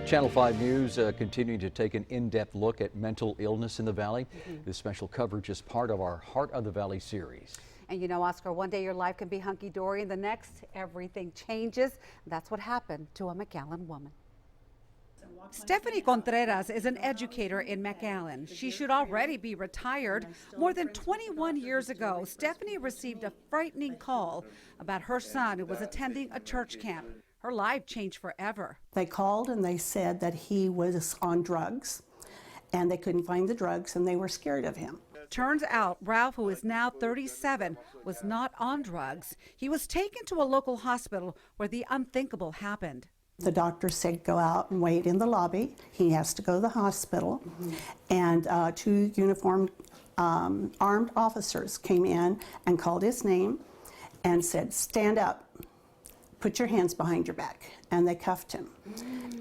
Channel 5 News continuing to take an in-depth look at mental illness in the Valley. This special coverage is part of our Heart of the Valley series. And you know, Oscar, one day your life can be hunky-dory and the next everything changes. That's what happened to a McAllen woman. Stephanie Contreras is an educator in McAllen. She should already be retired. More than 21 years ago, Stephanie received a frightening call about her son who was attending a church camp. Her life changed forever. They called and they said that he was on drugs and they couldn't find the drugs and they were scared of him. Turns out Ralph, who is now 37, was not on drugs. He was taken to a local hospital where the unthinkable happened. The doctor said go out and wait in the lobby. He has to go to the hospital. And two uniformed armed officers came in and called his name and said, stand up. Put your hands behind your back. And they cuffed him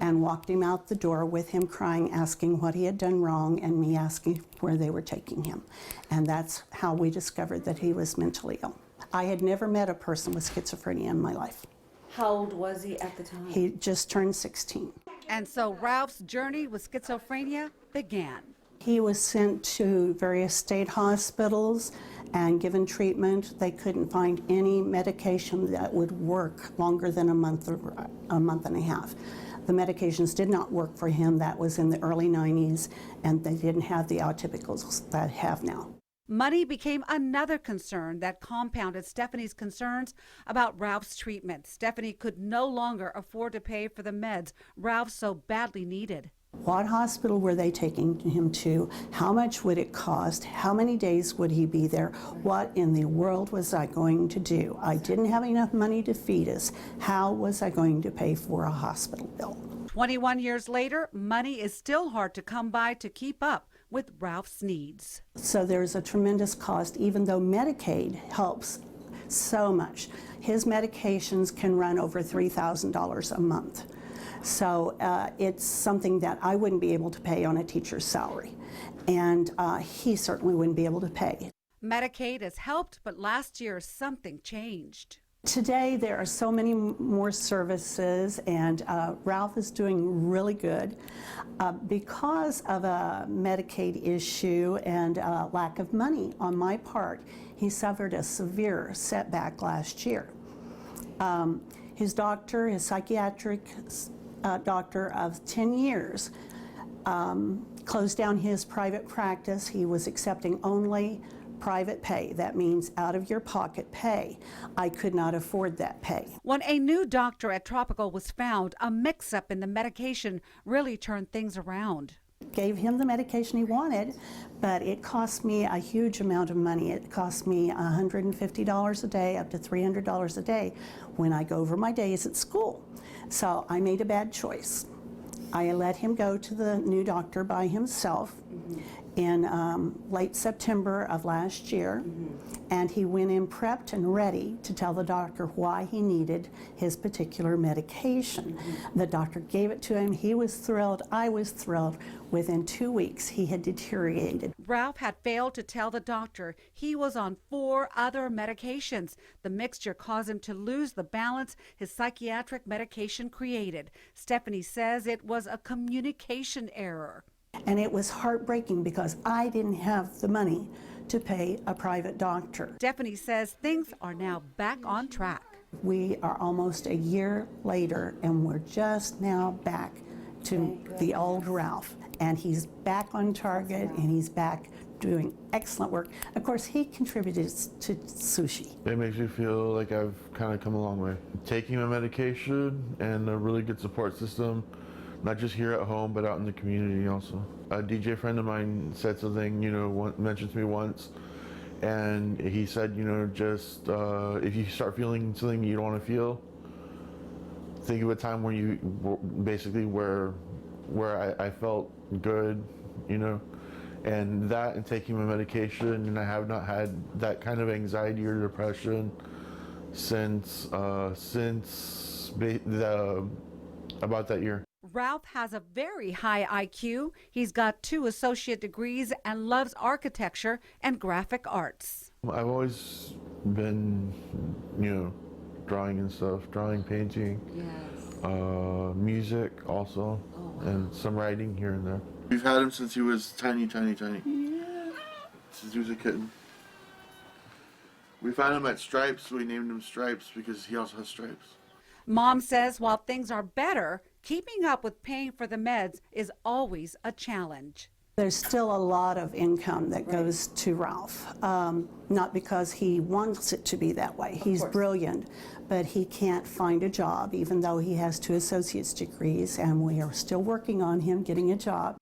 and walked him out the door with him crying, asking what he had done wrong, and me asking where they were taking him. And that's how we discovered that he was mentally ill. I had never met a person with schizophrenia in my life. How old was he at the time? He just turned 16. And so Ralph's journey with schizophrenia began. He was sent to various state hospitals and given treatment. They couldn't find any medication that would work longer than a month or a month and a half. The medications did not work for him. That was in the early 90s, and they didn't have the atypicals that have now. Money became another concern that compounded Stephanie's concerns about Ralph's treatment. Stephanie could no longer afford to pay for the meds Ralph so badly needed. What hospital were they taking him to? How much would it cost? How many days would he be there? What in the world was I going to do? I didn't have enough money to feed us. How was I going to pay for a hospital bill? 21 years later, money is still hard to come by to keep up with Ralph's needs. So there's a tremendous cost, even though Medicaid helps so much. His medications can run over $3,000 a month. So it's something that I wouldn't be able to pay on a teacher's salary, and he certainly wouldn't be able to pay. Medicaid has helped, but last year something changed. Today there are so many more services, and Ralph is doing really good. Because of a Medicaid issue and lack of money on my part, he suffered a severe setback last year. His doctor, his psychiatric doctor of 10 years, closed down his private practice. He was accepting only private pay. That means out of your pocket pay. I could not afford that pay. When a new doctor at Tropical was found, a mix-up in the medication really turned things around. Gave him the medication he wanted, but it cost me a huge amount of money. It cost me $150 a day, up to $300 a day when I go over my days at school. So I made a bad choice. I let him go to the new doctor by himself in late September of last year, and he went in prepped and ready to tell the doctor why he needed his particular medication. The doctor gave it to him. He was thrilled. I was thrilled. Within 2 weeks, he had deteriorated. Ralph had failed to tell the doctor he was on 4 other medications. The mixture caused him to lose the balance his psychiatric medication created. Stephanie says it was a communication error. And it was heartbreaking because I didn't have the money to pay a private doctor. Stephanie says things are now back on track. We are almost a year later and we're just now back to the old Ralph. And he's back on target and he's back doing excellent work. Of course, he contributed to sushi. It makes me feel like I've kind of come a long way. Taking my medication and a really good support system, not just here at home, but out in the community also. A DJ friend of mine said something, mentioned to me once, and he said, just if you start feeling something you don't want to feel, think of a time when you basically where I felt good, and that and taking my medication, and I have not had that kind of anxiety or depression since about that year. Ralph has a very high IQ. He's got 2 associate degrees and loves architecture and graphic arts. I've always been, drawing and stuff, painting, Yes. music also. Oh. and some writing here and there. We've had him since he was tiny. Yeah. Since he was a kitten. We found him at Stripes, so we named him Stripes because he also has stripes. Mom says while things are better, keeping up with paying for the meds is always a challenge. There's still a lot of income that goes to Ralph, not because he wants it to be that way. He's brilliant, but he can't find a job, even though he has 2 associate's degrees, and we are still working on him getting a job.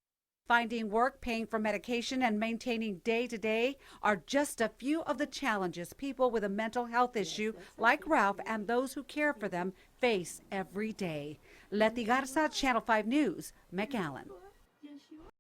Finding work, paying for medication, and maintaining day-to-day are just a few of the challenges people with a mental health issue like Ralph and those who care for them face every day. Leti Garza, Channel 5 News, McAllen.